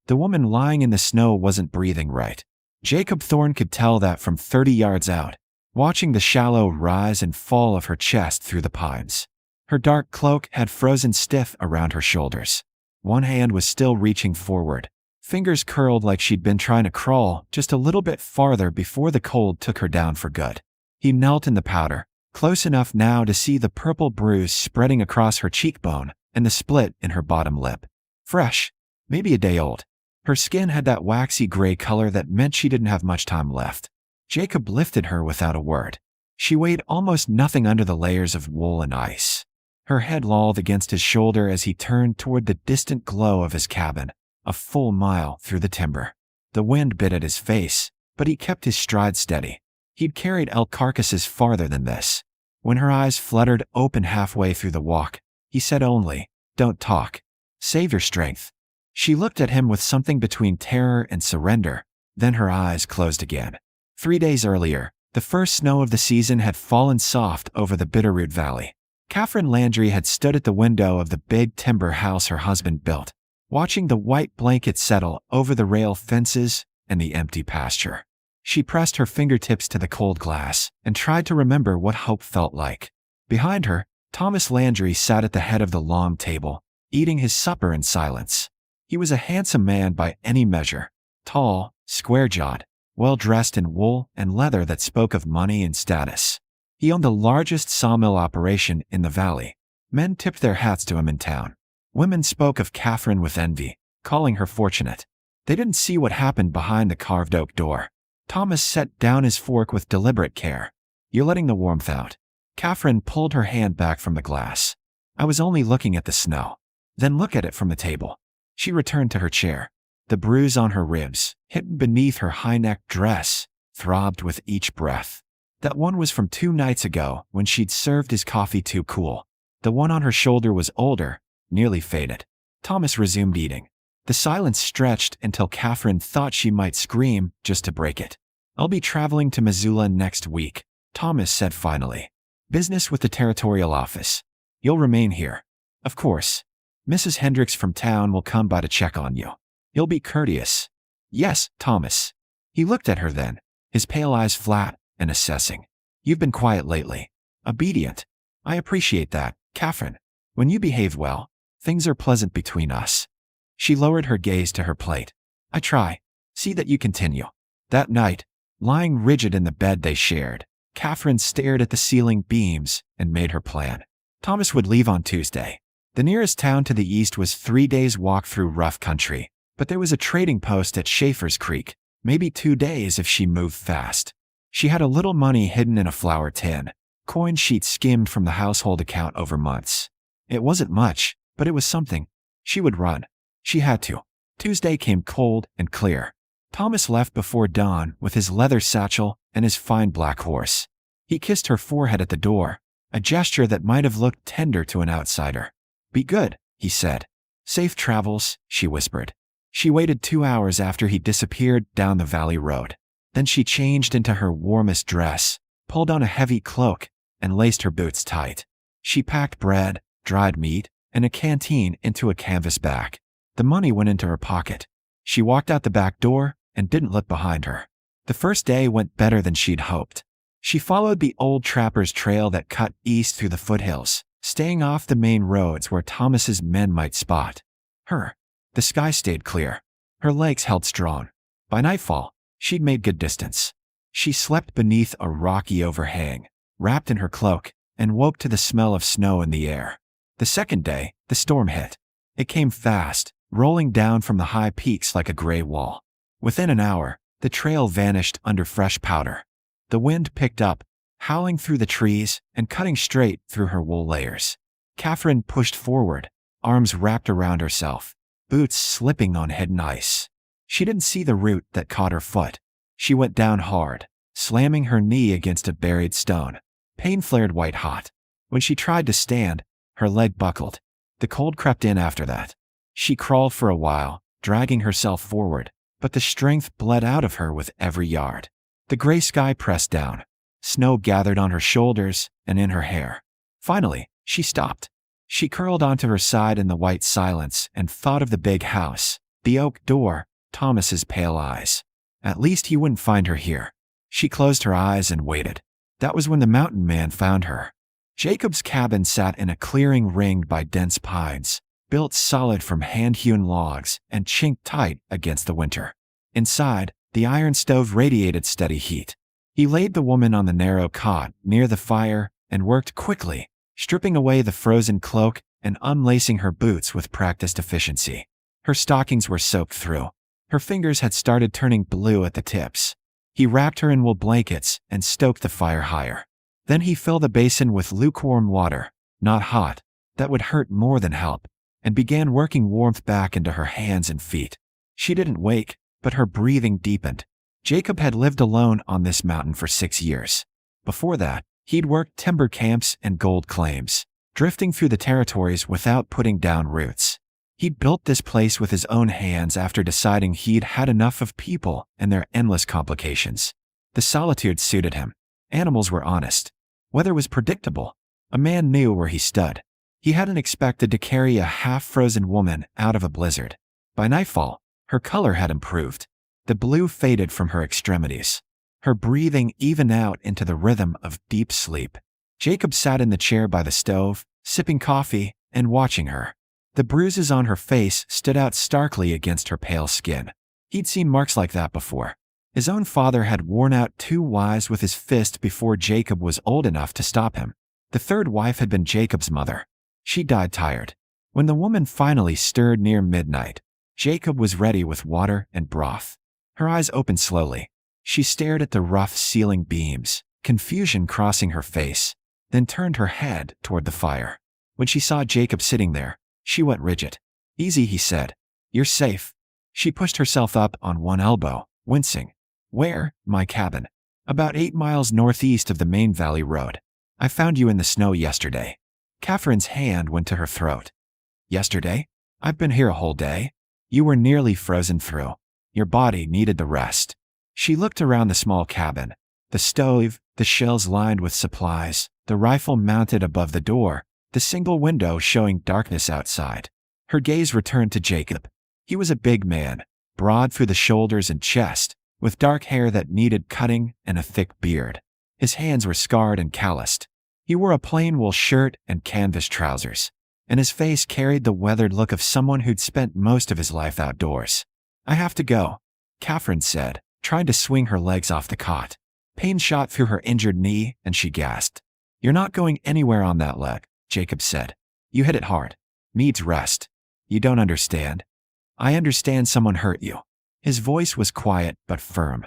The woman lying in the snow wasn't breathing right. Jacob Thorne could tell that from 30 yards out, watching the shallow rise and fall of her chest through the pines. Her dark cloak had frozen stiff around her shoulders. One hand was still reaching forward, fingers curled like she'd been trying to crawl just a little bit farther before the cold took her down for good. He knelt in the powder, close enough now to see the purple bruise spreading across her cheekbone and the split in her bottom lip. Fresh, maybe a day old. Her skin had that waxy gray color that meant she didn't have much time left. Jacob lifted her without a word. She weighed almost nothing under the layers of wool and ice. Her head lolled against his shoulder as he turned toward the distant glow of his cabin, a full mile through the timber. The wind bit at his face, but he kept his stride steady. He'd carried elk carcasses farther than this. When her eyes fluttered open halfway through the walk, he said only, "Don't talk. Save your strength." She looked at him with something between terror and surrender, then her eyes closed again. 3 days earlier, the first snow of the season had fallen soft over the Bitterroot Valley. Catherine Landry had stood at the window of the big timber house her husband built, watching the white blanket settle over the rail fences and the empty pasture. She pressed her fingertips to the cold glass and tried to remember what hope felt like. Behind her, Thomas Landry sat at the head of the long table, eating his supper in silence. He was a handsome man by any measure, tall, square-jawed, well-dressed in wool and leather that spoke of money and status. He owned the largest sawmill operation in the valley. Men tipped their hats to him in town. Women spoke of Catherine with envy, calling her fortunate. They didn't see what happened behind the carved oak door. Thomas set down his fork with deliberate care. "You're letting the warmth out." Catherine pulled her hand back from the glass. "I was only looking at the snow." "Then look at it from the table." She returned to her chair. The bruise on her ribs, hidden beneath her high-necked dress, throbbed with each breath. That one was from 2 nights ago when she'd served his coffee too cool. The one on her shoulder was older, nearly faded. Thomas resumed eating. The silence stretched until Catherine thought she might scream just to break it. "I'll be traveling to Missoula next week," Thomas said finally. "Business with the territorial office. You'll remain here. Of course. Mrs. Hendricks from town will come by to check on you. You'll be courteous." "Yes, Thomas." He looked at her then, his pale eyes flat and assessing. "You've been quiet lately. Obedient. I appreciate that, Catherine. When you behave well, things are pleasant between us." She lowered her gaze to her plate. "I try. See that you continue." That night, lying rigid in the bed they shared, Catherine stared at the ceiling beams and made her plan. Thomas would leave on Tuesday. The nearest town to the east was 3 days' walk through rough country, but there was a trading post at Schaefer's Creek, maybe 2 days if she moved fast. She had a little money hidden in a flour tin, coin sheets skimmed from the household account over months. It wasn't much, but it was something. She would run. She had to. Tuesday came cold and clear. Thomas left before dawn with his leather satchel and his fine black horse. He kissed her forehead at the door, a gesture that might have looked tender to an outsider. "Be good," he said. "Safe travels," she whispered. She waited 2 hours after he disappeared down the valley road. Then she changed into her warmest dress, pulled on a heavy cloak, and laced her boots tight. She packed bread, dried meat, and a canteen into a canvas bag. The money went into her pocket. She walked out the back door and didn't look behind her. The first day went better than she'd hoped. She followed the old trapper's trail that cut east through the foothills, staying off the main roads where Thomas's men might spot her. The sky stayed clear. Her legs held strong. By nightfall, she'd made good distance. She slept beneath a rocky overhang, wrapped in her cloak, and woke to the smell of snow in the air. The second day, the storm hit. It came fast, rolling down from the high peaks like a gray wall. Within an hour, the trail vanished under fresh powder. The wind picked up, howling through the trees and cutting straight through her wool layers. Catherine pushed forward, arms wrapped around herself, boots slipping on hidden ice. She didn't see the root that caught her foot. She went down hard, slamming her knee against a buried stone. Pain flared white hot. When she tried to stand, her leg buckled. The cold crept in after that. She crawled for a while, dragging herself forward, but the strength bled out of her with every yard. The gray sky pressed down. Snow gathered on her shoulders and in her hair. Finally, she stopped. She curled onto her side in the white silence and thought of the big house, The oak door, Thomas's pale eyes. At least he wouldn't find her here. She closed her eyes and waited. That was when the mountain man found her. Jacob's cabin sat in a clearing ringed by dense pines, built solid from hand-hewn logs and chinked tight against the winter. Inside, the iron stove radiated steady heat. He laid the woman on the narrow cot near the fire and worked quickly, stripping away the frozen cloak and unlacing her boots with practiced efficiency. Her stockings were soaked through. Her fingers had started turning blue at the tips. He wrapped her in wool blankets and stoked the fire higher. Then he filled the basin with lukewarm water, not hot, that would hurt more than help, and began working warmth back into her hands and feet. She didn't wake, but her breathing deepened. Jacob had lived alone on this mountain for 6 years. Before that, he'd worked timber camps and gold claims, drifting through the territories without putting down roots. He'd built this place with his own hands after deciding he'd had enough of people and their endless complications. The solitude suited him. Animals were honest. Weather was predictable. A man knew where he stood. He hadn't expected to carry a half-frozen woman out of a blizzard. By nightfall, her color had improved. The blue faded from her extremities. Her breathing evened out into the rhythm of deep sleep. Jacob sat in the chair by the stove, sipping coffee and watching her. The bruises on her face stood out starkly against her pale skin. He'd seen marks like that before. His own father had worn out 2 wives with his fist before Jacob was old enough to stop him. The 3rd wife had been Jacob's mother. She died tired. When the woman finally stirred near midnight, Jacob was ready with water and broth. Her eyes opened slowly. She stared at the rough ceiling beams, confusion crossing her face, then turned her head toward the fire. When she saw Jacob sitting there, she went rigid. "Easy," he said. "You're safe." She pushed herself up on one elbow, wincing. "Where?" "My cabin. About 8 miles northeast of the main valley road. I found you in the snow yesterday." Catherine's hand went to her throat. "Yesterday? I've been here a whole day. You were nearly frozen through. Your body needed the rest." She looked around the small cabin. The stove, the shelves lined with supplies, the rifle mounted above the door, the single window showing darkness outside. Her gaze returned to Jacob. He was a big man, broad through the shoulders and chest, with dark hair that needed cutting and a thick beard. His hands were scarred and calloused. He wore a plain wool shirt and canvas trousers, and his face carried the weathered look of someone who'd spent most of his life outdoors. "I have to go," Catherine said, trying to swing her legs off the cot. Pain shot through her injured knee, and she gasped. "You're not going anywhere on that leg," Jacob said. "You hit it hard. Needs rest. You don't understand." "I understand someone hurt you." His voice was quiet but firm.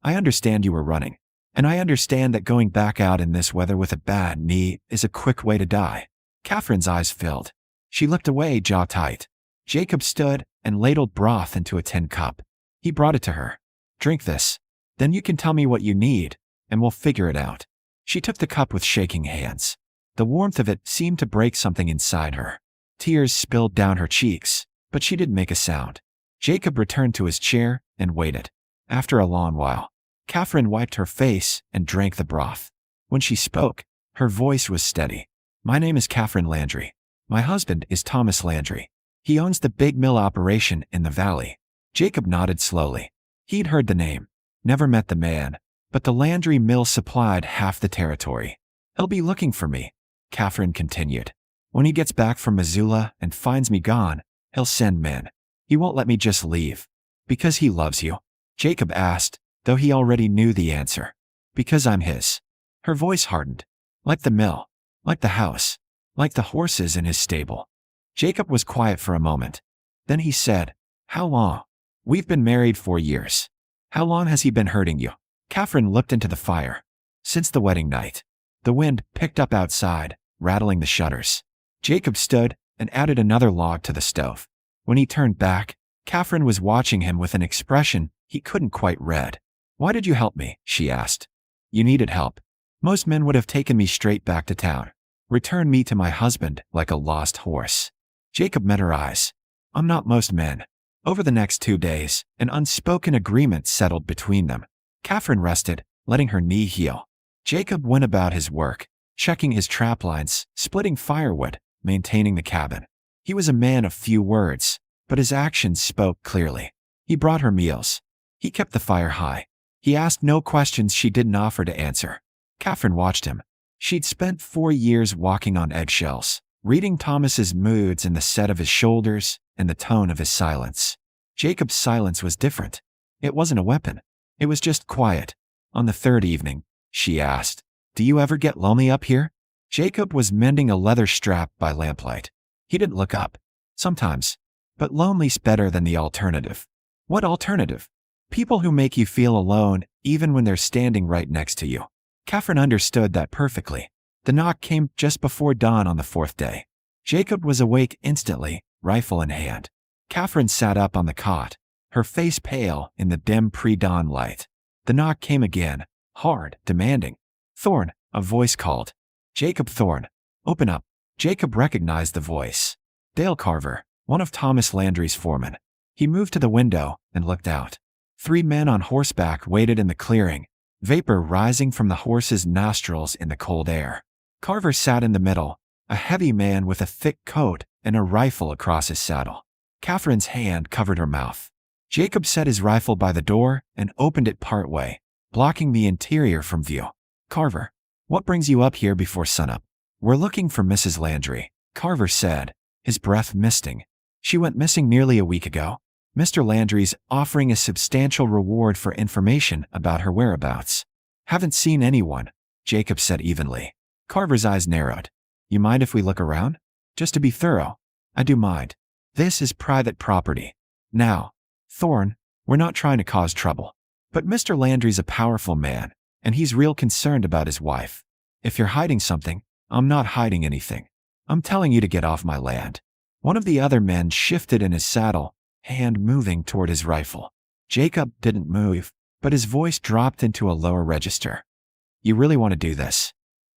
"I understand you were running. And I understand that going back out in this weather with a bad knee is a quick way to die." Catherine's eyes filled. She looked away, jaw tight. Jacob stood and ladled broth into a tin cup. He brought it to her. "Drink this. Then you can tell me what you need, and we'll figure it out." She took the cup with shaking hands. The warmth of it seemed to break something inside her. Tears spilled down her cheeks, but she didn't make a sound. Jacob returned to his chair and waited. After a long while, Catherine wiped her face and drank the broth. When she spoke, her voice was steady. "My name is Catherine Landry. My husband is Thomas Landry. He owns the big mill operation in the valley." Jacob nodded slowly. He'd heard the name, never met the man, but the Landry mill supplied half the territory. "He'll be looking for me," Catherine continued. "When he gets back from Missoula and finds me gone, he'll send men. He won't let me just leave." "Because he loves you?" Jacob asked, though he already knew the answer. "Because I'm his." Her voice hardened. "Like the mill, like the house, like the horses in his stable." Jacob was quiet for a moment. Then he said, "How long?" "We've been married 4 years." "How long has he been hurting you?" Catherine looked into the fire. "Since the wedding night." The wind picked up outside, rattling the shutters. Jacob stood and added another log to the stove. When he turned back, Catherine was watching him with an expression he couldn't quite read. "Why did you help me?" she asked. "You needed help. Most men would have taken me straight back to town, returned me to my husband like a lost horse." Jacob met her eyes. "I'm not most men." Over the next 2 days, an unspoken agreement settled between them. Catherine rested, letting her knee heal. Jacob went about his work, checking his trap lines, splitting firewood, maintaining the cabin. He was a man of few words, but his actions spoke clearly. He brought her meals. He kept the fire high. He asked no questions she didn't offer to answer. Catherine watched him. She'd spent 4 years walking on eggshells, reading Thomas's moods in the set of his shoulders and the tone of his silence. Jacob's silence was different. It wasn't a weapon. It was just quiet. On the third evening, she asked, "Do you ever get lonely up here?" Jacob was mending a leather strap by lamplight. He didn't look up. Sometimes. But lonely's better than the alternative. What alternative? People who make you feel alone even when they're standing right next to you. Catherine understood that perfectly. The knock came just before dawn on the fourth day. Jacob was awake instantly, rifle in hand. Catherine sat up on the cot, her face pale in the dim pre-dawn light. The knock came again, hard, demanding. "Thorne," a voice called. "Jacob Thorne. Open up." Jacob recognized the voice. Dale Carver, one of Thomas Landry's foremen. He moved to the window and looked out. 3 men on horseback waited in the clearing, vapor rising from the horses' nostrils in the cold air. Carver sat in the middle, a heavy man with a thick coat and a rifle across his saddle. Catherine's hand covered her mouth. Jacob set his rifle by the door and opened it partway, blocking the interior from view. "Carver, what brings you up here before sunup?" "We're looking for Mrs. Landry," Carver said, his breath misting. "She went missing nearly a week ago. Mr. Landry's offering a substantial reward for information about her whereabouts." "Haven't seen anyone," Jacob said evenly. Carver's eyes narrowed. "You mind if we look around? Just to be thorough." "I do mind. This is private property. Now, Thorne, we're not trying to cause trouble. But Mr. Landry's a powerful man, and he's real concerned about his wife. If you're hiding something, I'm not hiding anything. I'm telling you to get off my land." One of the other men shifted in his saddle, hand moving toward his rifle. Jacob didn't move, but his voice dropped into a lower register. "You really want to do this?"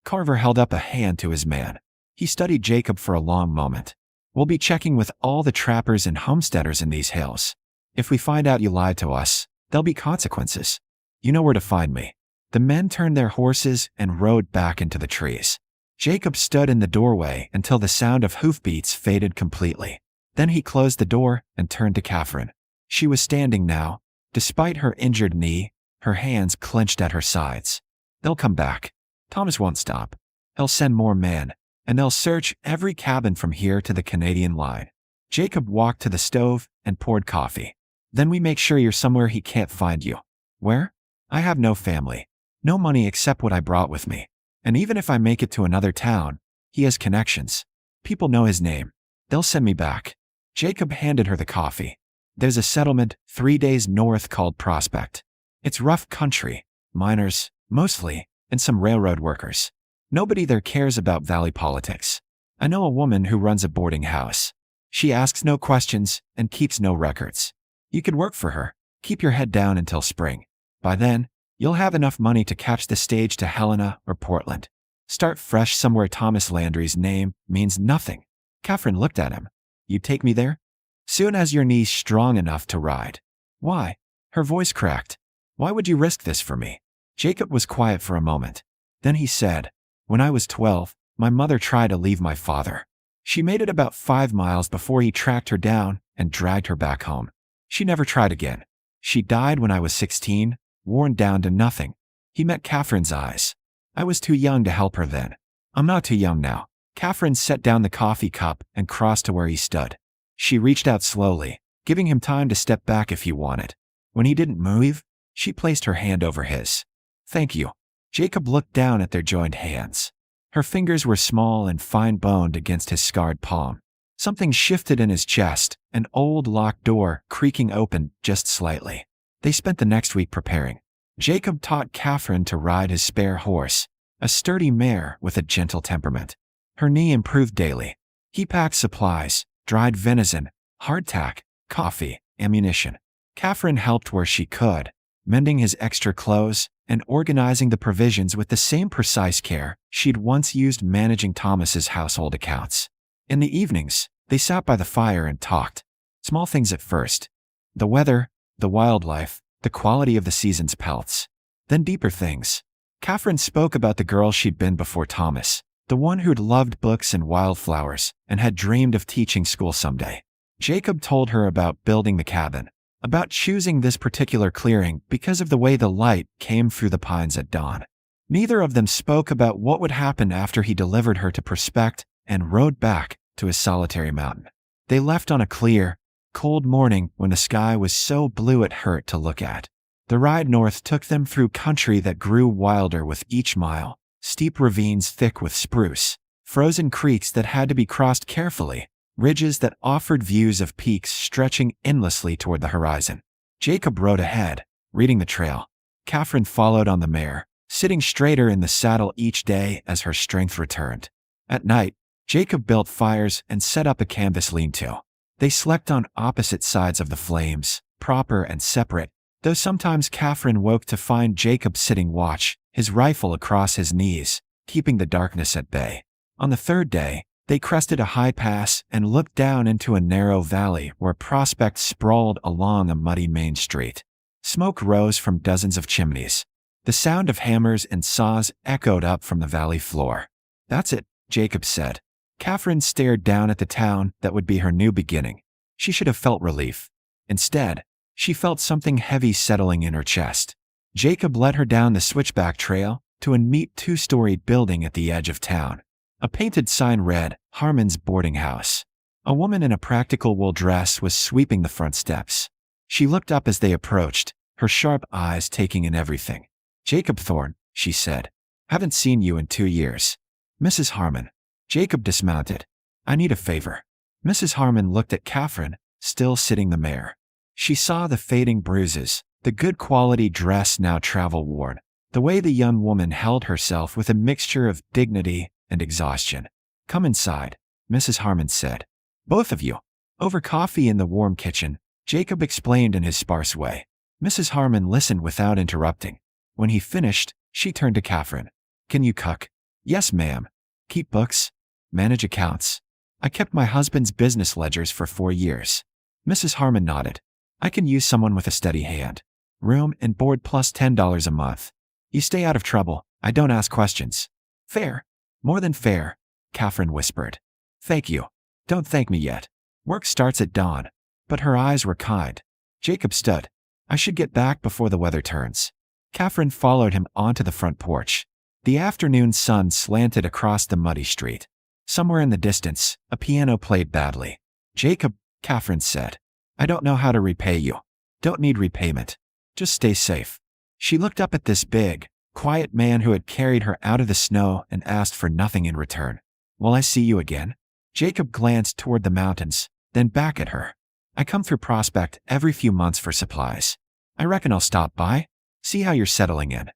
Carver held up a hand to his man. He studied Jacob for a long moment. "We'll be checking with all the trappers and homesteaders in these hills. If we find out you lied to us, there'll be consequences. You know where to find me." The men turned their horses and rode back into the trees. Jacob stood in the doorway until the sound of hoofbeats faded completely. Then he closed the door and turned to Catherine. She was standing now, despite her injured knee, her hands clenched at her sides. "They'll come back. Thomas won't stop. He'll send more men, and they'll search every cabin from here to the Canadian line." Jacob walked to the stove and poured coffee. "Then we make sure you're somewhere he can't find you." "Where?" "I have no family. No money except what I brought with me. And even if I make it to another town, he has connections. People know his name. They'll send me back." Jacob handed her the coffee. "There's a settlement 3 days north called Prospect. It's rough country, miners, mostly, and some railroad workers. Nobody there cares about valley politics. I know a woman who runs a boarding house. She asks no questions and keeps no records. You could work for her. Keep your head down until spring. By then, you'll have enough money to catch the stage to Helena or Portland. Start fresh somewhere Thomas Landry's name means nothing." Catherine looked at him. "You take me there? Soon as your knee's strong enough to ride." "Why?" Her voice cracked. "Why would you risk this for me?" Jacob was quiet for a moment. Then he said, "When I was 12, my mother tried to leave my father. She made it about 5 miles before he tracked her down and dragged her back home. She never tried again. She died when I was 16, worn down to nothing." He met Catherine's eyes. "I was too young to help her then. I'm not too young now." Catherine set down the coffee cup and crossed to where he stood. She reached out slowly, giving him time to step back if he wanted. When he didn't move, she placed her hand over his. "Thank you." Jacob looked down at their joined hands. Her fingers were small and fine-boned against his scarred palm. Something shifted in his chest, an old locked door creaking open just slightly. They spent the next week preparing. Jacob taught Catherine to ride his spare horse, a sturdy mare with a gentle temperament. Her knee improved daily. He packed supplies, dried venison, hardtack, coffee, ammunition. Catherine helped where she could, mending his extra clothes and organizing the provisions with the same precise care she'd once used managing Thomas's household accounts. In the evenings, they sat by the fire and talked. Small things at first. The weather, the wildlife, the quality of the season's pelts. Then deeper things. Catherine spoke about the girl she'd been before Thomas, the one who'd loved books and wildflowers and had dreamed of teaching school someday. Jacob told her about building the cabin, about choosing this particular clearing because of the way the light came through the pines at dawn. Neither of them spoke about what would happen after he delivered her to Prospect and rode back to his solitary mountain. They left on a clear, cold morning when the sky was so blue it hurt to look at. The ride north took them through country that grew wilder with each mile, steep ravines thick with spruce, frozen creeks that had to be crossed carefully, ridges that offered views of peaks stretching endlessly toward the horizon. Jacob rode ahead, reading the trail. Catherine followed on the mare, sitting straighter in the saddle each day as her strength returned. At night, Jacob built fires and set up a canvas lean-to. They slept on opposite sides of the flames, proper and separate, though sometimes Catherine woke to find Jacob sitting watch, his rifle across his knees, keeping the darkness at bay. On the third day, they crested a high pass and looked down into a narrow valley where Prospect sprawled along a muddy main street. Smoke rose from dozens of chimneys. The sound of hammers and saws echoed up from the valley floor. "That's it," Jacob said. Catherine stared down at the town that would be her new beginning. She should have felt relief. Instead, she felt something heavy settling in her chest. Jacob led her down the switchback trail to a neat two-storied building at the edge of town. A painted sign read, "Harmon's Boarding House." A woman in a practical wool dress was sweeping the front steps. She looked up as they approached, her sharp eyes taking in everything. "Jacob Thorne," she said. "Haven't seen you in 2 years." "Mrs. Harmon." Jacob dismounted. "I need a favor." Mrs. Harmon looked at Catherine, still sitting the mare. She saw the fading bruises, the good quality dress now travel-worn, the way the young woman held herself with a mixture of dignity and exhaustion. "Come inside," Mrs. Harmon said. "Both of you." Over coffee in the warm kitchen, Jacob explained in his sparse way. Mrs. Harmon listened without interrupting. When he finished, she turned to Catherine. "Can you cook?" "Yes, ma'am." "Keep books?" "Manage accounts?" "I kept my husband's business ledgers for 4 years." Mrs. Harmon nodded. "I can use someone with a steady hand. Room and board plus $10 a month. You stay out of trouble. I don't ask questions." "Fair." "More than fair," Catherine whispered. "Thank you." "Don't thank me yet. Work starts at dawn." But her eyes were kind. Jacob stood. "I should get back before the weather turns." Catherine followed him onto the front porch. The afternoon sun slanted across the muddy street. Somewhere in the distance, a piano played badly. "Jacob," Catherine said, "I don't know how to repay you. Don't need repayment. Just stay safe." She looked up at this big, quiet man who had carried her out of the snow and asked for nothing in return. "Will I see you again?" Jacob glanced toward the mountains, then back at her. "I come through Prospect every few months for supplies. I reckon I'll stop by, see how you're settling in."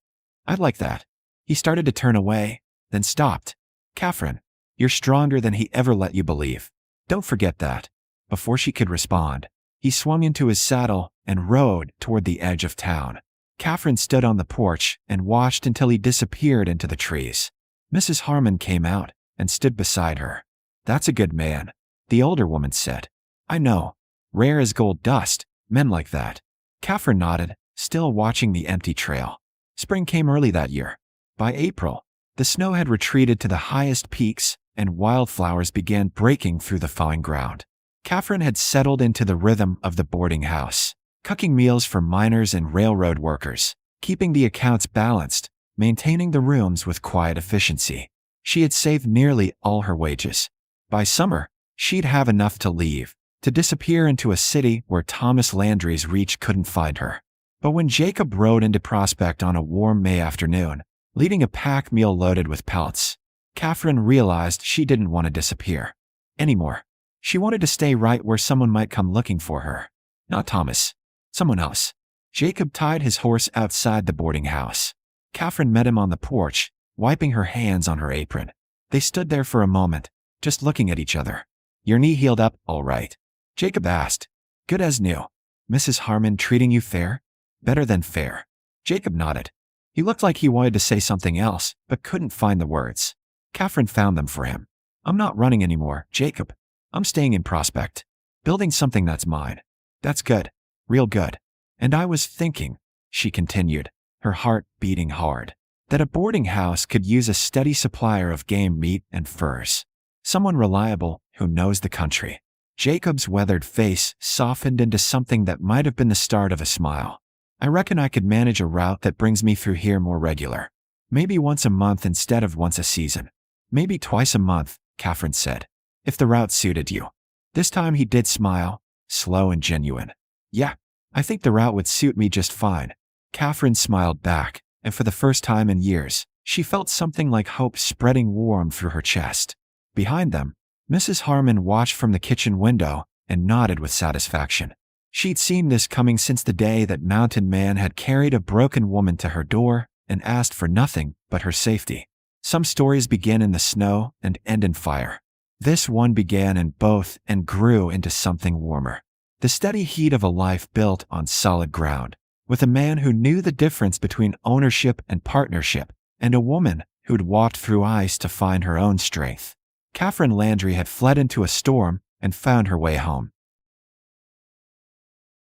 "I'd like that." He started to turn away, then stopped. "Catherine, you're stronger than he ever let you believe. Don't forget that." Before she could respond, he swung into his saddle and rode toward the edge of town. Catherine stood on the porch and watched until he disappeared into the trees. Mrs. Harmon came out and stood beside her. "That's a good man," the older woman said. "I know. Rare as gold dust, men like that." Catherine nodded, still watching the empty trail. Spring came early that year. By April, the snow had retreated to the highest peaks and wildflowers began breaking through the thawing ground. Catherine had settled into the rhythm of the boarding house, cooking meals for miners and railroad workers, keeping the accounts balanced, maintaining the rooms with quiet efficiency. She had saved nearly all her wages. By summer, she'd have enough to leave, to disappear into a city where Thomas Landry's reach couldn't find her. But when Jacob rode into Prospect on a warm May afternoon, leading a pack mule loaded with pelts, Catherine realized she didn't want to disappear anymore. She wanted to stay right where someone might come looking for her. Not Thomas. Someone else. Jacob tied his horse outside the boarding house. Catherine met him on the porch, wiping her hands on her apron. They stood there for a moment, just looking at each other. "Your knee healed up, all right?" Jacob asked. "Good as new." "Mrs. Harmon treating you fair?" "Better than fair." Jacob nodded. He looked like he wanted to say something else, but couldn't find the words. Catherine found them for him. "I'm not running anymore, Jacob. I'm staying in Prospect. Building something that's mine." "That's good. Real good. And I was thinking," she continued, her heart beating hard, "that a boarding house could use a steady supplier of game meat and furs. Someone reliable who knows the country." Jacob's weathered face softened into something that might have been the start of a smile. I reckon I could manage a route that brings me through here more regular. Maybe once a month instead of once a season. Maybe twice a month, Catherine said. If the route suited you. This time he did smile, slow and genuine. Yeah, I think the route would suit me just fine. Catherine smiled back, and for the first time in years, she felt something like hope spreading warm through her chest. Behind them, Mrs. Harmon watched from the kitchen window and nodded with satisfaction. She'd seen this coming since the day that Mountain Man had carried a broken woman to her door and asked for nothing but her safety. Some stories begin in the snow and end in fire. This one began in both and grew into something warmer. The steady heat of a life built on solid ground, with a man who knew the difference between ownership and partnership, and a woman who'd walked through ice to find her own strength. Catherine Landry had fled into a storm and found her way home.